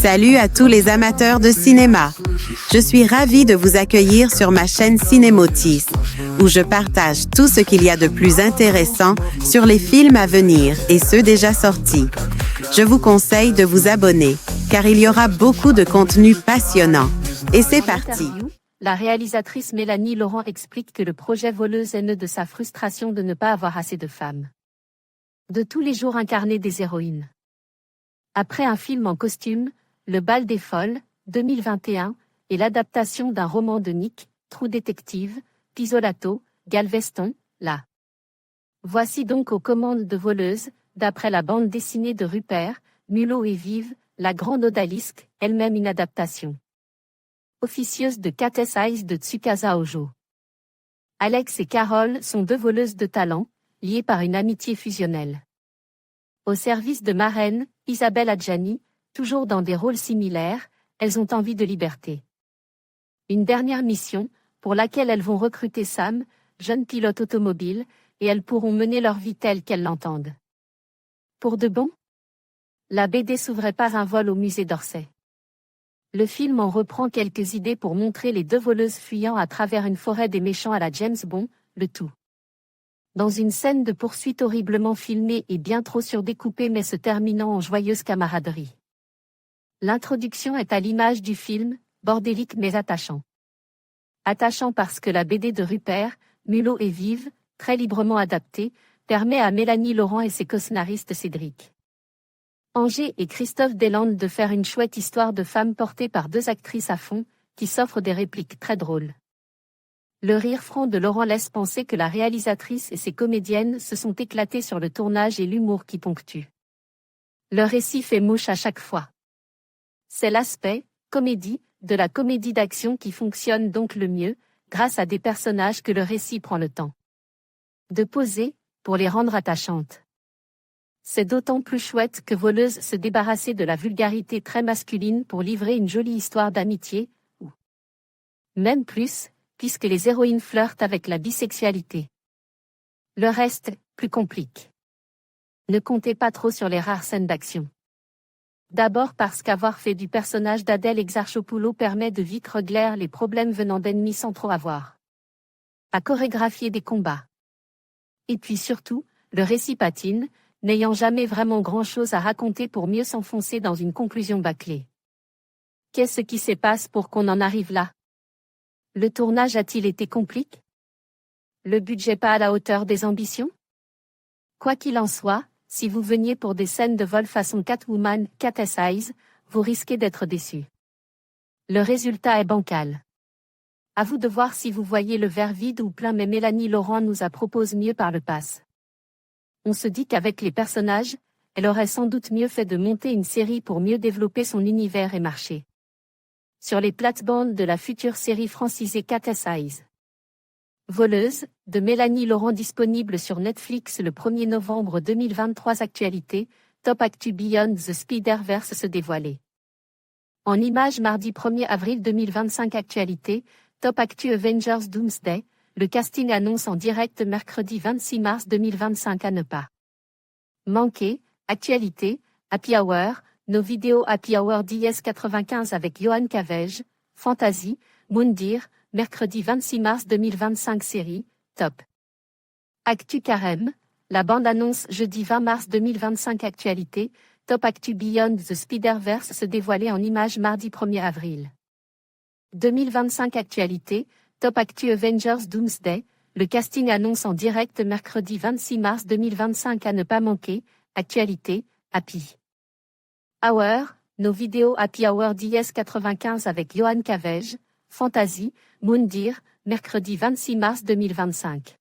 Salut à tous les amateurs de cinéma. Je suis ravie de vous accueillir sur ma chaîne Cinémotis, où je partage tout ce qu'il y a de plus intéressant sur les films à venir et ceux déjà sortis. Je vous conseille de vous abonner, car il y aura beaucoup de contenu passionnant. Et c'est parti. La réalisatrice Mélanie Laurent explique que le projet Voleuse est né de sa frustration de ne pas avoir assez de femmes. De tous les jours incarner des héroïnes. Après un film en costume, Le Bal des Folles, 2021, et l'adaptation d'un roman de Nick, True Detective, Pizzolato, Galveston, là. Voici donc aux commandes de Voleuse, d'après la bande dessinée de Rupert, Mulot et Vive, la grande odalisque, elle-même une adaptation. Officieuse de Cat's Eyes de Tsukasa Ojo. Alex et Carole sont deux voleuses de talent, liées par une amitié fusionnelle. Au service de marraine, Isabelle Adjani, toujours dans des rôles similaires, elles ont envie de liberté. Une dernière mission, pour laquelle elles vont recruter Sam, jeune pilote automobile, et elles pourront mener leur vie telle qu'elles l'entendent. Pour de bon? La BD s'ouvrait pas un vol au musée d'Orsay. Le film en reprend quelques idées pour montrer les deux voleuses fuyant à travers une forêt des méchants à la James Bond, le tout. Dans une scène de poursuite horriblement filmée et bien trop surdécoupée mais se terminant en joyeuse camaraderie. L'introduction est à l'image du film, bordélique mais attachant. Attachant parce que la BD de Rupert, Mulot et Vive, très librement adaptée, permet à Mélanie Laurent et ses co-scénaristes Cédric Angers et Christophe Deslandes de faire une chouette histoire de femmes portée par deux actrices à fond, qui s'offrent des répliques très drôles. Le rire franc de Laurent laisse penser que la réalisatrice et ses comédiennes se sont éclatées sur le tournage et l'humour qui ponctue. Le récit fait mouche à chaque fois. C'est l'aspect, comédie, de la comédie d'action qui fonctionne donc le mieux, grâce à des personnages que le récit prend le temps de poser, pour les rendre attachantes. C'est d'autant plus chouette que Voleuse se débarrassait de la vulgarité très masculine pour livrer une jolie histoire d'amitié, ou même plus, puisque les héroïnes flirtent avec la bisexualité. Le reste, plus compliqué. Ne comptez pas trop sur les rares scènes d'action. D'abord parce qu'avoir fait du personnage d'Adèle Exarchopoulos permet de vite régler les problèmes venant d'ennemis sans trop avoir à chorégraphier des combats. Et puis surtout, le récit patine, n'ayant jamais vraiment grand-chose à raconter pour mieux s'enfoncer dans une conclusion bâclée. Qu'est-ce qui se passe pour qu'on en arrive là? Le tournage a-t-il été compliqué? Le budget pas à la hauteur des ambitions? Quoi qu'il en soit, si vous veniez pour des scènes de vol façon Catwoman, Cat's Eyes, vous risquez d'être déçus. Le résultat est bancal. À vous de voir si vous voyez le verre vide ou plein, mais Mélanie Laurent nous a proposé mieux par le passe. On se dit qu'avec les personnages, elle aurait sans doute mieux fait de monter une série pour mieux développer son univers et marcher sur les plates-bandes de la future série francisée Cat's Eyes. Voleuse, de Mélanie Laurent, disponible sur Netflix le 1er novembre 2023. Actualité, Top Actu Beyond the Spider-Verse se dévoiler. En images mardi 1er avril 2025. Actualité, Top Actu Avengers Doomsday, le casting annonce en direct mercredi 26 mars 2025 à ne pas manquer. Actualité, Happy Hour, nos vidéos Happy Hour DS95 avec Johan Cavege, Fantasy, Moundir, mercredi 26 mars 2025. Série, Top Actu Carême, la bande-annonce jeudi 20 mars 2025. Actualité, Top Actu Beyond the Spider-Verse se dévoiler en images mardi 1er avril 2025. Actualité, Top Actu Avengers Doomsday, le casting annonce en direct mercredi 26 mars 2025 à ne pas manquer. Actualité, Happy Hour, nos vidéos Happy Hour DS95 avec Johan Cavege, Fantasy, Moundir, mercredi 26 mars 2025.